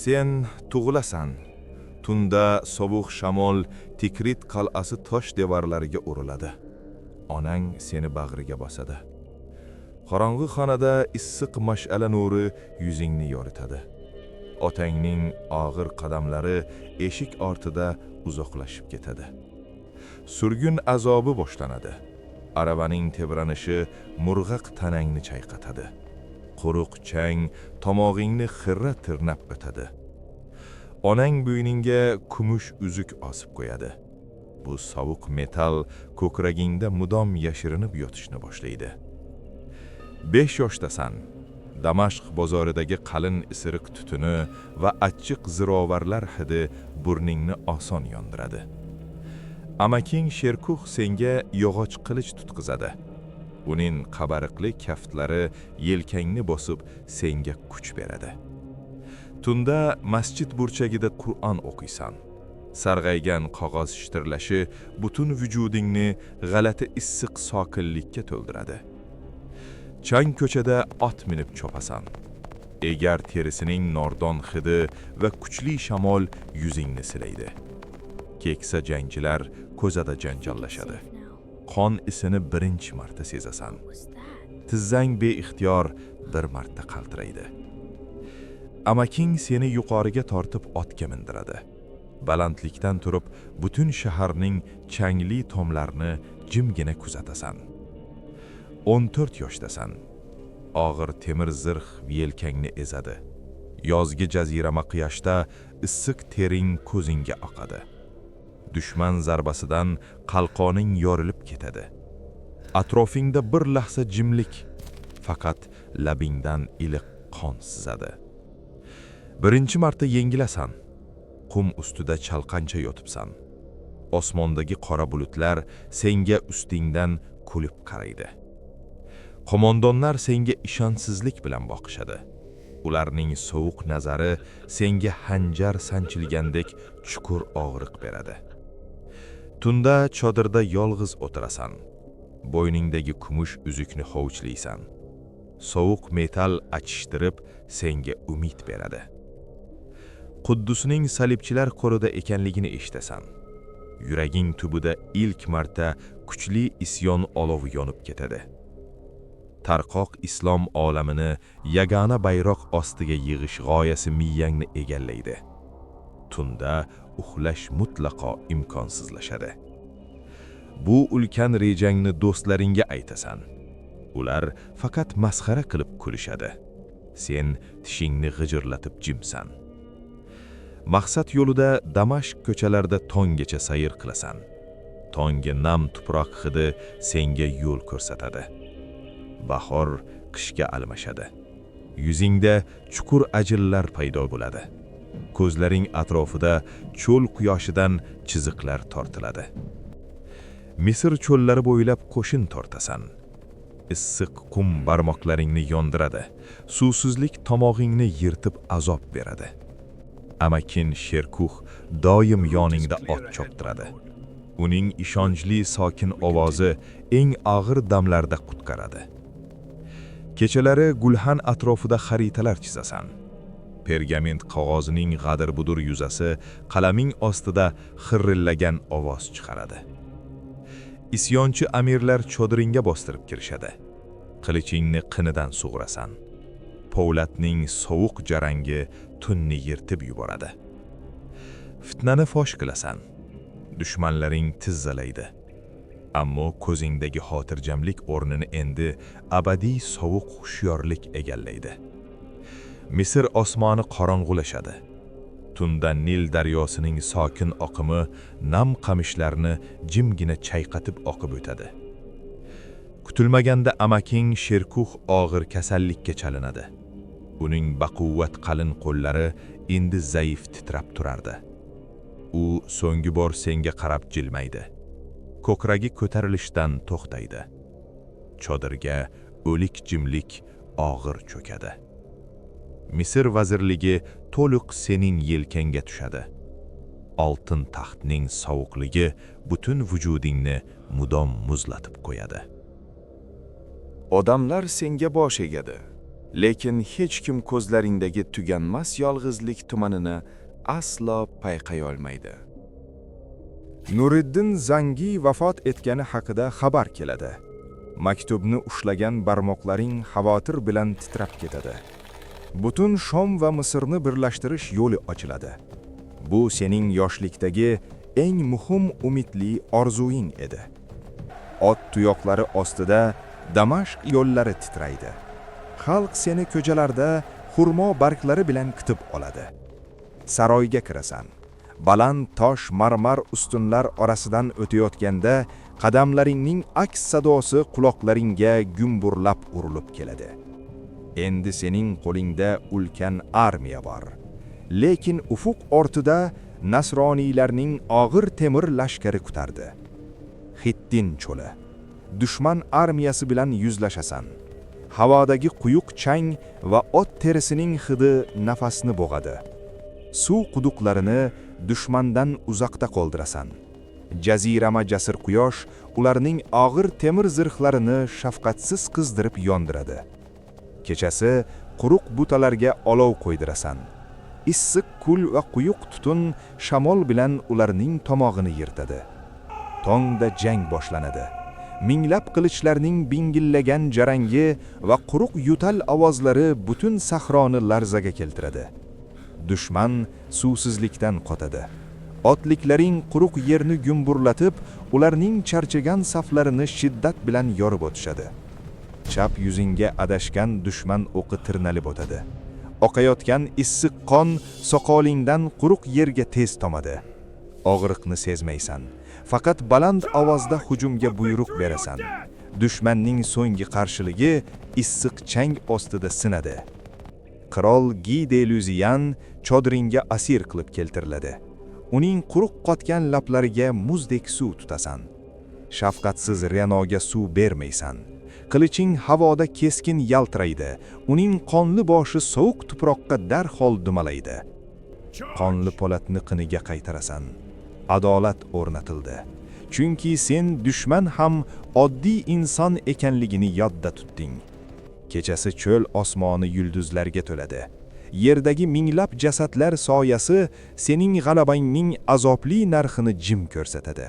Sen tug'ilasan. Tunda sovuq shamol Tikrit qal'asi tosh devorlariga uriladi. Onang seni bag'riga bosadi. Qorong'i xonada issiq mash'ala nuri yuzingni yoritadi. Otangning og'ir qadamlari eshik ortida uzoqlashib ketadi. Surgun azobi boshlanadi. Aravaning tebranishi murg'aq tanangni chayqatadi. Quruq chang tomog'ingni xirra tirnab o'tadi. Onang bo'yningga kumush uzuk osib qo'yadi. Bu sovuq metal ko'kragingda mudom yashirinib yotishni boshlaydi. 5 yoshdasan. Damashq bozoridagi qalin isiriq tutuni va achchiq zirovarlar hidi burningni oson yondiradi. Amaking Sherkuh senga yog'och qilich tutqizadi. Uning qabariqli kaftlari yelkangni bosib senga kuch beradi. Tunda masjid burchagida Qur'on o'qiysan. Sarg'aygan qog'oz shitirlashi butun vujudingni g'alati issiq sokinlikka to'ldiradi. Chang ko'chada ot minib chopasan. Egar terisining nordon hidi va kuchli shamol yuzingni silaydi. Keksa jangchilar ko'zada janjallashadi. Qon isini birinchi marta sezasan. Tizzang beixtiyor bir marta qaltiraydi. Amaking seni yuqoriga tortib otga mindiradi. Balandlikdan turib butun shaharning changli tomlarini jimgina kuzatasan. 14 yoshdasan. Og'ir temir zirh yelkangni ezadi. Yozgi jazirama quyoshda issiq tering ko'zingga oqadi. Dushman zarbasidan qalqoning yorilib ketadi. Atrofingda bir lahza jimlik, faqat labingdan iliq qon sizadi. Birinchi marta yengilasan. Qum ustida chalqancha yotibsan. Osmondagi qora bulutlar senga ustingdan kulib qaraydi. Qo'mondonlar senga ishonchsizlik bilan boqishadi. Ularning sovuq nazari senga hanjar sanchilgandek chuqur og'riq beradi. Tunda chodirda yolg'iz o'tirasan. Bo'yningdagi kumush uzukni hovuchlaysan. Sovuq metal achishtirib senga umid beradi. Quddusning salibchilar qo'lida ekanligini eshitasan. Yuraging tubida ilk marta kuchli isyon olovi yonib ketadi. Tarqoq islom olamini yagona bayroq ostiga yig'ish g'oyasi miyangni egallaydi. Tunda uxlash mutlaqo imkonsizlashadi. Bu ulkan rejangni do'stlaringga aytasan. Ular faqat masxara qilib kulishadi. Sen tishingni g'ijirlatib jimsan. Maqsad yo'lida Damashq ko'chalarida tonggacha sayr qilasan. Tongga nam tuproq hidi senga yo'l ko'rsatadi. Bahor qishga almashadi. Yuzingda chuqur ajinlar paydo bo'ladi. Ko'zlaring atrofida cho'l quyoshidan chiziqlar tortiladi. Misr cho'llari bo'ylab qo'shin tortasan. Issiq qum barmoqlaringni yondiradi. Suvsizlik tomog'ingni yirtib azob beradi. Amakin Sherkuh doim yoningda ot choptiradi. Uning ishonchli sokin ovozi eng og'ir damlarda qutqaradi. Kechalari gulxan atrofida xaritalar chizasan. Pergament qog'ozining g'adir-budur yuzasi qalaming ostida xirrillagan ovoz chiqaradi. Isyonchi amirlar chodiringga bostirib kirishadi. Qilichingni qinidan sug'urasan. Povlatning sovuq jarangi tunni yirtib yuboradi. Fitnani fosh qilasan. Dushmanlaring tizzalaydi. Ammo ko'zingdagi xotirjamlik o'rnini endi abadiy sovuq hushyorlik egallaydi. Misr osmoni qorong'ulashadi. Tunda Nil daryosining sokin oqimi nam qamishlarni jimgina chayqatib oqib o'tadi. Kutilmaganda amaking Sherkuh og'ir kasallikka chalinadi. Uning baquvvat qalin qo'llari endi zaif titrab turardi. U so'nggi bor senga qarab jilmaydi. Ko'kragi ko'tarilishdan to'xtaydi. Chodirga o'lik jimlik og'ir cho'kadi. Misr vazirligi to'liq sening yelkangga tushadi. Oltin taxtning sovuqligi butun vujudingni mudom muzlatib qo'yadi. Odamlar senga bosh egadi. lekin hech kim ko'zlaringdagi tuganmas yolg'izlik tumanini aslo payqay olmaydi. Nuriddin Zangi vafot etgani haqida xabar keladi. Maktubni ushlagan barmoqlaring xavotir bilan titrab ketadi. Butun Shom va Misrni birlashtirish yo'li ochiladi. Bu sening yoshlikdagi eng muhim umidli orzuing edi. Ot tuyoqlari ostida Damashq yo'llari titraydi. Xalq seni ko'chalarda xurmo barglari bilan kutib oladi. Saroyga kirasan. Baland tosh marmar ustunlar orasidan o'tayotganda qadamlaringning aks sadosi quloqlaringga gumburlab urilib keladi. Endi sening qo'lingda ulkan armiya bor. Lekin ufuq ortida nasroniylarning og'ir temir lashkari kutardi. Xittin cho'li. Dushman armiyasi bilan yuzlashasan. Havodagi quyuq chang va ot terisining hidi nafasni bo'g'adi. Suv quduqlarini dushmandan uzoqda qoldirasan. Jazirama jasir quyosh ularning og'ir temir zirhlarini shafqatsiz qizdirib yondiradi. Kechasi quruq butalarga olov qo'ydirasan. Issiq kul va quyuq tutun shamol bilan ularning tomog'ini yirtadi. Tongda jang boshlanadi. Minglab qilichlarning bingillagan jarangi va quruq yutal ovozlari butun sahroni larzaga keltiradi. Dushman suvsizlikdan qotadi. Otliklaring quruq yerni gumburlatib, ularning charchagan saflarini shiddat bilan yorib o'tishadi. Chap yuzingga adashgan dushman o'qi tirnalib o'tadi. Oqayotgan issiq qon soqolingdan quruq yerga tez tomadi. Og'riqni sezmaysan. Faqat baland ovozda hujumga buyruq berasan. Dushmanning so'nggi qarshiligi issiq chang ostida sinadi. Qirol Gi Deluziyan chodiringga asir qilib keltiriladi. Uning quruq qotgan lablariga muzdek suv tutasan. Shafqatsiz Renoga suv bermaysan. Qiliching havoda keskin yaltiraydi. Uning qonli boshi sovuq tuproqqa darhol dumalaydi. Qonli polatni qiniga qaytarasan. Adolat o'rnatildi. Chunki sen dushman ham oddiy inson ekanligini yodda tutding. Kechasi cho'l osmoni yulduzlarga to'ladi. Yerdagi minglab jasadlar soyasi sening g'alabangning azobli narxini jim ko'rsatadi.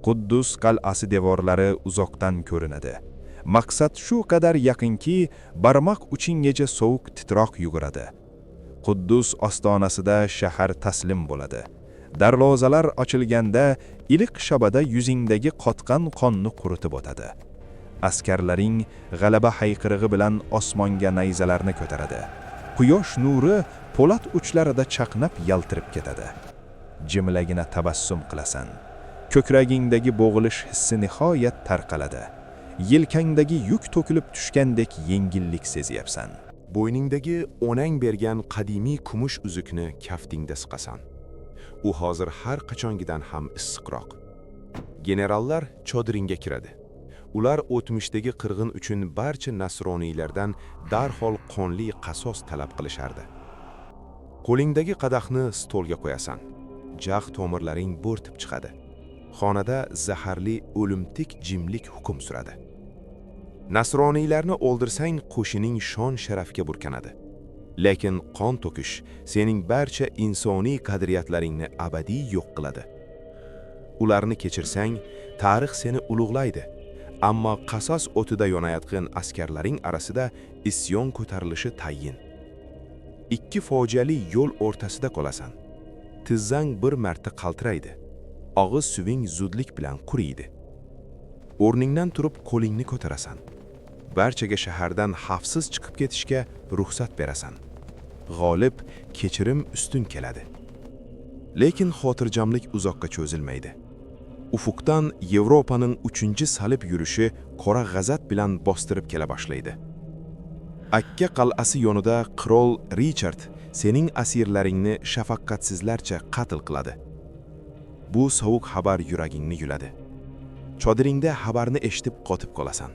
Quddus qal'asi devorlari uzoqdan ko'rinadi. Maqsad shu qadar yaqinki, barmoq uchingacha sovuq titroq yuguradi. Quddus ostonasida shahar taslim bo'ladi. Darvozalar ochilganda iliq shabada yuzingdagi qotgan qonni quritib o'tadi. Askarlaring g'alaba hayqirig'i bilan osmonga nayzalarni ko'taradi. Quyosh nuri po'lat uchlarida chaqnab yaltirib ketadi. Jimlagina tabassum qilasan. Ko'kragingdagi bo'g'ilish hissi nihoyat tarqaladi. Yelkangdagi yuk to'kilib tushgandek yengillik sezyapsan. Bo'yningdagi onang bergan qadimiy kumush uzukni kaftingda siqasan. U hozir har qachongidan ham issiqroq. Generallar chodiringga kiradi. Ular o'tmishdagi qirg'in uchun barcha nasroniylardan darhol qonli qasos talab qilishardi. Qo'lingdagi qadahni stolga qo'yasan. Jag' tomirlaring bo'rtib chiqadi. Xonada zaharli o'limtik jimlik hukm suradi. Nasroniylarni o'ldirsang qo'shining shon sharafga burkanadi. Lekin qon to'kish sening barcha insoniy qadriyatlaringni abadiy yo'q qiladi. Ularni kechirsang, tarix seni ulug'laydi. Ammo qasos o'tida yonayotgan askarlaring arasida isyon ko'tarilishi tayin. Ikki fojiali yo'l o'rtasida qolasan. Tizzang bir marta qaltiraydi. Og'iz suving zudlik bilan quriydi. O'rningdan turib qo'lingni ko'tarasan. Barchaga shahardan xavfsiz chiqib ketishga ruxsat berasan. G'olib kechirim ustun keladi. Lekin xotirjamlik uzoqqa cho'zilmaydi. Ufuqdan Yevropaning 3-salib yurishi qora g'azab bilan bostirib kela boshlaydi. Akka qal'asi yonida qirol Richard sening asirlaringni shafaqatsizlarcha qatl qiladi. Bu sovuq xabar yuragingni yuladi. Chodiringda xabarni eshitib qotib qolasan.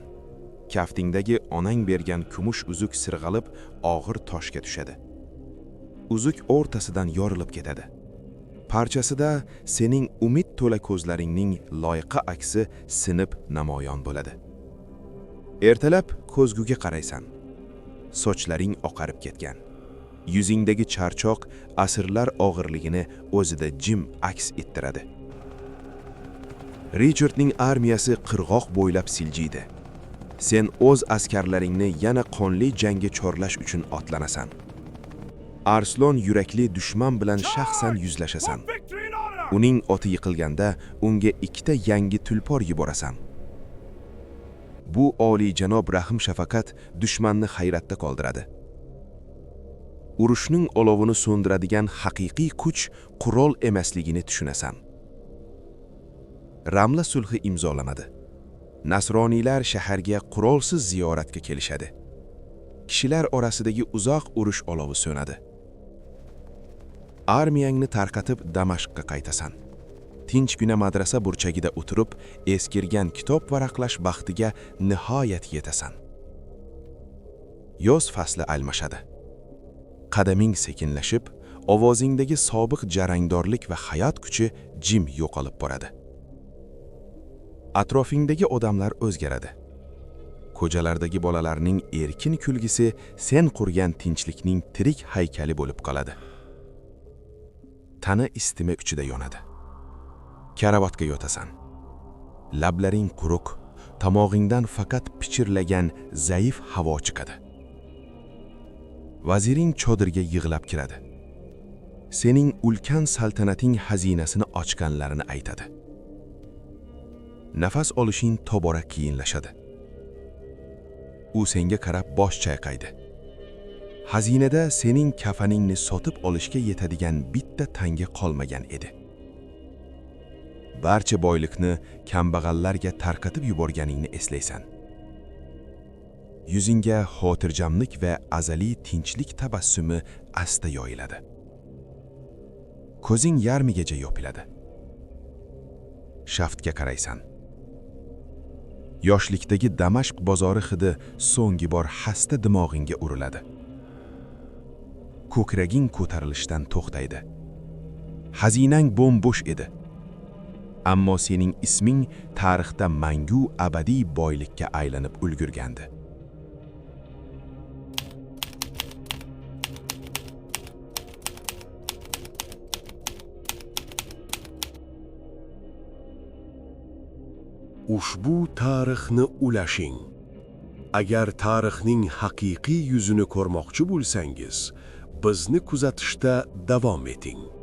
Kaftingdagi onang bergan kumush uzuk sirg'alib og'ir toshga tushadi. Uzuk o'rtasidan yorilib ketadi. Parchasida sening umid to'la ko'zlaringning loyiqa aksi sinib namoyon bo'ladi. Ertalab ko'zguga qaraysan. sochlaring oqarib ketgan. Yuzingdagi charchoq asrlar og'irligini o'zida jim aks ettiradi. Richardning armiyasi qirg'oq bo'ylab siljiydi. Sen o'z askarlaringni yana qonli jangga chorlash uchun otlanasan. Arslon yurakli dushman bilan shaxsan yuzlashasan. Uning oti yiqilganda unga 2ta yangi tulpor yuborasan. Bu oliyjanob rahm shafaqat dushmanni hayratda qoldiradi. Urushning olovini so'ndiradigan haqiqiy kuch qurol emasligini tushunasan. Ramla sulhi imzolanadi. Nasroniylar shaharga qurolsiz ziyoratga kelishadi. Kishilar orasidagi uzoq urush olovi so'nadi. Armiyangni tarqatib Damashqqa qaytasan. Tinchgina madrasa burchagida o'tirib, eskirgan kitob varaqlash baxtiga nihoyat yetasan. Yoz fasli almashadi. Qadaming sekinlashib, ovozingdagi sobiq jarangdorlik va hayot kuchi jim yo'qolib boradi. Atrofingdagi odamlar o'zgaradi. Ko'chalardagi bolalarning erkin kulgisi sen qurgan tinchlikning tirik haykali bo'lib qoladi. Tana istimi uchida yonadi. Karavotga yotasan. Lablaring quruq, tomog'ingdan faqat pichirlagan zaif havo chiqadi. Vaziring chodirga yig'lab kiradi. Sening ulkan saltanating xazinasini ochganlarini aytadi. Nafas olishing tobora qiyinlashadi. U senga qarab bosh chayqaydi. Xazinada sening kafaningni sotib olishga yetadigan bitta tanga qolmagan edi. Barcha boylikni kambag'allarga tarqatib yuborganingni eslaysan. Yuzingga xotirjamlik va azaliy tinchlik tabassumi asta yoyiladi. Ko'zing yarmigacha yopiladi. Shaftga qaraysan. Yoshlikdagi Damashq bozori hidi so'nggi bor xasta dimog'ingga uriladi. Ko'kraging ko'tarilishdan to'xtaydi. Xazinang bo'sh edi. Ammo sening isming tarixda mangu abadiy boylikka aylanib ulgurgandi. Ushbu tarixni ulashing. Agar tarixning haqiqiy yuzini ko'rmoqchi bo'lsangiz, bizni kuzatishda davom eting.